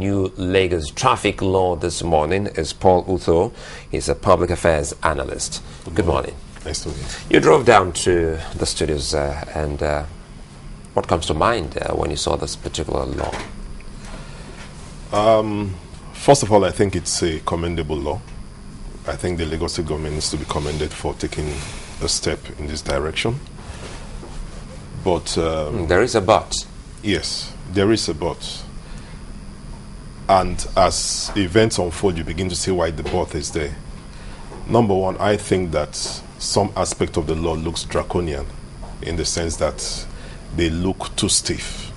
new Lagos traffic law this morning is Paul Utho. He's a public affairs analyst. Good morning. Nice to meet you. You drove down to the studios and what comes to mind when you saw this particular law? First of all, I think it's a commendable law. I think the Lagos State government needs to be commended for taking a step in this direction. But there is a but. Yes, there is a but. And as events unfold, you begin to see why the but is there. Number one, I think that some aspect of the law looks draconian in the sense that they look too stiff.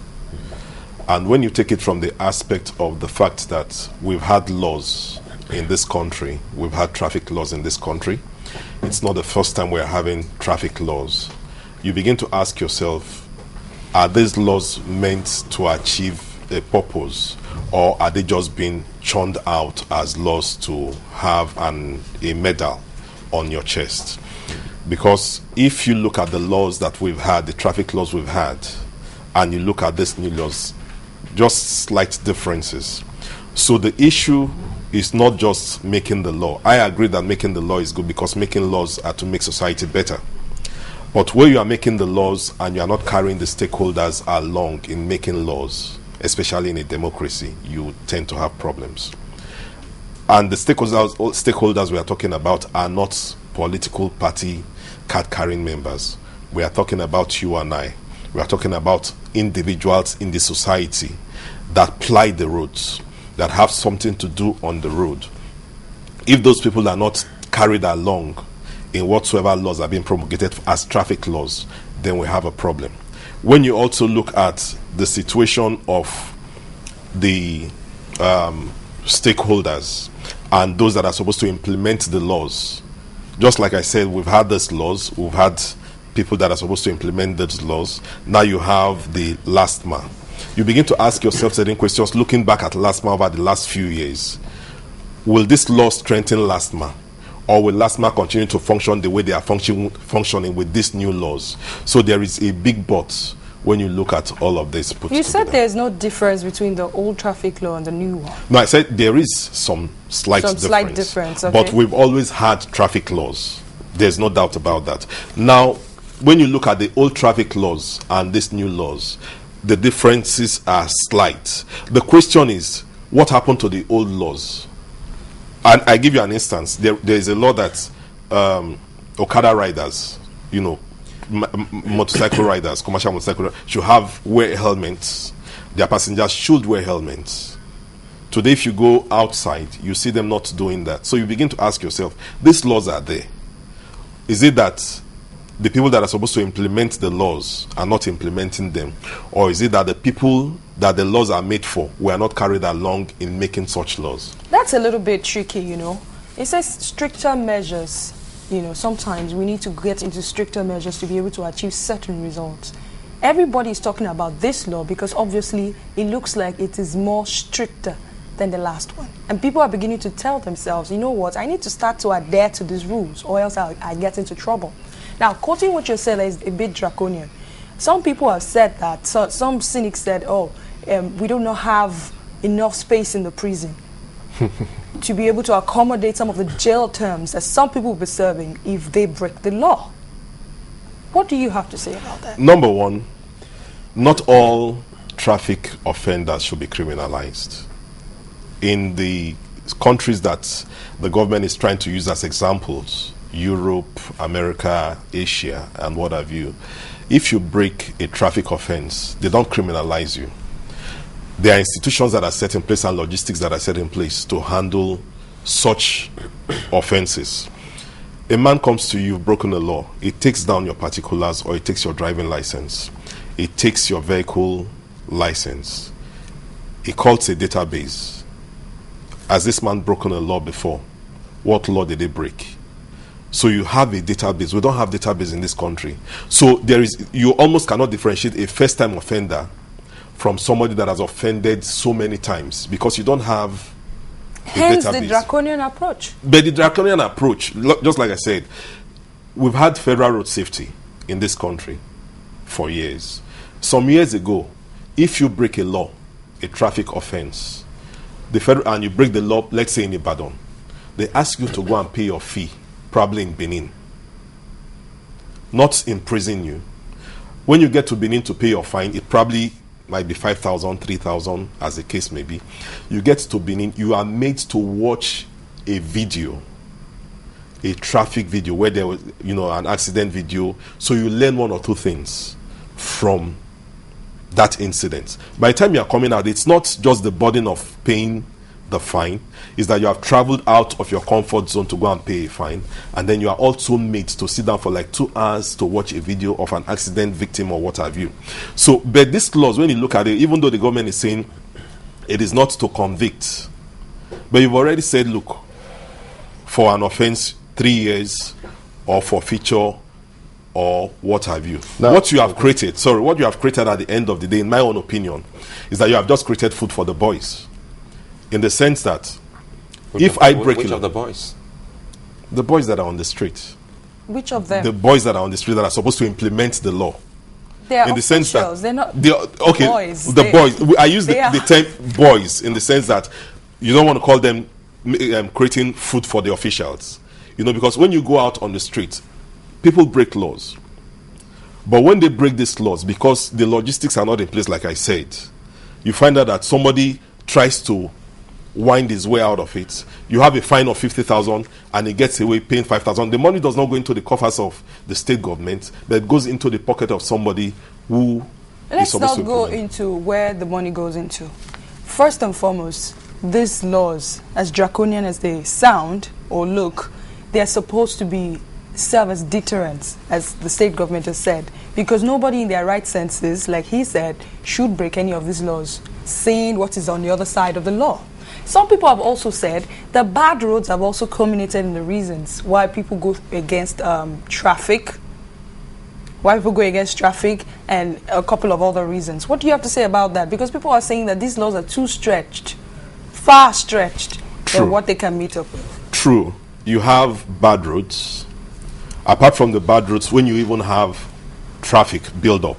And when you take it from the aspect of the fact that we've had laws in this country, we've had traffic laws in this country, it's not the first time we're having traffic laws. You begin to ask yourself, are these laws meant to achieve a purpose, or are they just being churned out as laws to have a medal on your chest? Because if you look at the laws that we've had, the traffic laws we've had, and you look at these new laws, just slight differences. So the issue is not just making the law. I agree that making the law is good because making laws are to make society better. But where you are making the laws and you are not carrying the stakeholders along in making laws, especially in a democracy, you tend to have problems. And the stakeholders we are talking about are not political party card-carrying members. We are talking about you and I. We are talking about individuals in the society that ply the roads, that have something to do on the road. If those people are not carried along in whatsoever laws are being promulgated as traffic laws, then we have a problem. When you also look at the situation of the stakeholders and those that are supposed to implement the laws, just like I said, we've had these laws, we've had people that are supposed to implement those laws. Now you have the last mile. You begin to ask yourself certain questions looking back at last mile over the last few years. Will this law strengthen last mile? Or will last mile continue to function the way they are functioning with these new laws? So there is a big but when you look at all of this put together. You said there's no difference between the old traffic law and the new one. No, I said there is some slight difference. Okay. But we've always had traffic laws. There's no doubt about that. Now, when you look at the old traffic laws and these new laws, the differences are slight. The question is, what happened to the old laws? And I give you an instance. There is a law that Okada riders, motorcycle riders, commercial motorcycle riders, should wear helmets. Their passengers should wear helmets. Today, if you go outside, you see them not doing that. So you begin to ask yourself, these laws are there. Is it that the people that are supposed to implement the laws are not implementing them? Or is it that the people that the laws are made for were not carried along in making such laws? That's a little bit tricky, It says stricter measures. Sometimes we need to get into stricter measures to be able to achieve certain results. Everybody is talking about this law because obviously it looks like it is more stricter than the last one. And people are beginning to tell themselves, you know what, I need to start to adhere to these rules or else I get into trouble. Now, quoting what you said is a bit draconian. Some people have said that, some cynics said, we do not have enough space in the prison to be able to accommodate some of the jail terms that some people will be serving if they break the law. What do you have to say about that? Number one, not all traffic offenders should be criminalized. In the countries that the government is trying to use as examples, Europe, America, Asia, and what have you, if you break a traffic offense, they don't criminalize you. There are institutions that are set in place and logistics that are set in place to handle such offenses. A man comes to you, you've broken a law. It takes down your particulars, or it takes your driving license. It takes your vehicle license. It calls a database. Has this man broken a law before? What law did he break? So you have a database. We don't have database in this country. So you almost cannot differentiate a first-time offender from somebody that has offended so many times because you don't have a Hence database. The draconian approach. But the draconian approach, just like I said, we've had federal road safety in this country for years. Some years ago, if you break a law, a traffic offense, and you break the law, let's say in Ibadan, they ask you to go and pay your fee, probably in Benin, not imprison you. When you get to Benin to pay your fine, it probably might be 5,000, 3,000, as the case may be. You get to Benin, you are made to watch a video, a traffic video where there was, an accident video. So you learn one or two things from that incident. By the time you are coming out, it's not just the burden of paying the fine, is that you have traveled out of your comfort zone to go and pay a fine, and then you are also made to sit down for like 2 hours to watch a video of an accident victim or what have you. So, but this clause, when you look at it, even though the government is saying it is not to convict, but you've already said, look, for an offense, 3 years or forfeiture or what have you. Now, what you have created at the end of the day, in my own opinion, is that you have just created food for the boys. In the sense that if I break which of the boys? The boys that are on the street. Which of them? The boys that are on the street that are supposed to implement the law. They are in the sense that they're not boys. The boys. I use the term boys in the sense that you don't want to call them creating food for the officials. Because when you go out on the street, people break laws. But when they break these laws, because the logistics are not in place, like I said, you find out that somebody tries to wind his way out of it. You have a fine of 50,000 and he gets away paying 5,000. The money does not go into the coffers of the state government, but it goes into the pocket of somebody who is supposed to Let's not go into where the money goes into. First and foremost, these laws, as draconian as they sound or look, they are supposed to serve as deterrents, as the state government has said, because nobody in their right senses, like he said, should break any of these laws, saying what is on the other side of the law. Some people have also said that bad roads have also culminated in the reasons why people go against traffic, and a couple of other reasons. What do you have to say about that? Because people are saying that these laws are too stretched, far stretched than what they can meet up with. True. You have bad roads. Apart from the bad roads, when you even have traffic build up,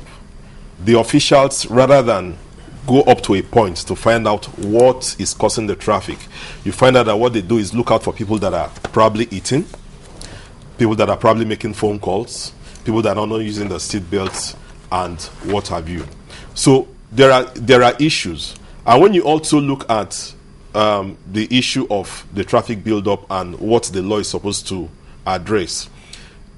the officials, rather than go up to a point to find out what is causing the traffic, you find out that what they do is look out for people that are probably eating, people that are probably making phone calls, people that are not using the seat belts, and what have you. So there are issues. And when you also look at the issue of the traffic build-up and what the law is supposed to address,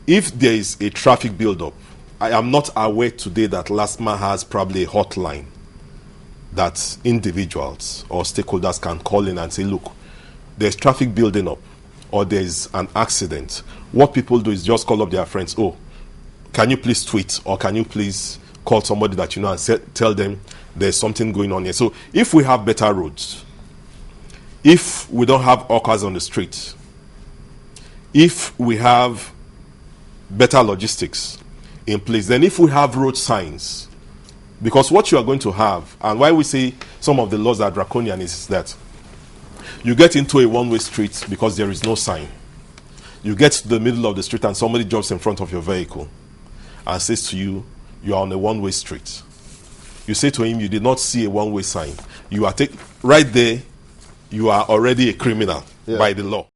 if there is a traffic build-up, I am not aware today that LASTMA has probably a hotline that individuals or stakeholders can call in and say, look, there's traffic building up or there's an accident. What people do is just call up their friends. Oh, can you please tweet or can you please call somebody that you know and tell them there's something going on here. So if we have better roads, if we don't have hawkers on the street, if we have better logistics in place, then if we have road signs, because what you are going to have, and why we say some of the laws are draconian, is that you get into a one-way street because there is no sign. You get to the middle of the street and somebody jumps in front of your vehicle and says to you, you are on a one-way street. You say to him, you did not see a one-way sign. You are right there, you are already a criminal by the law.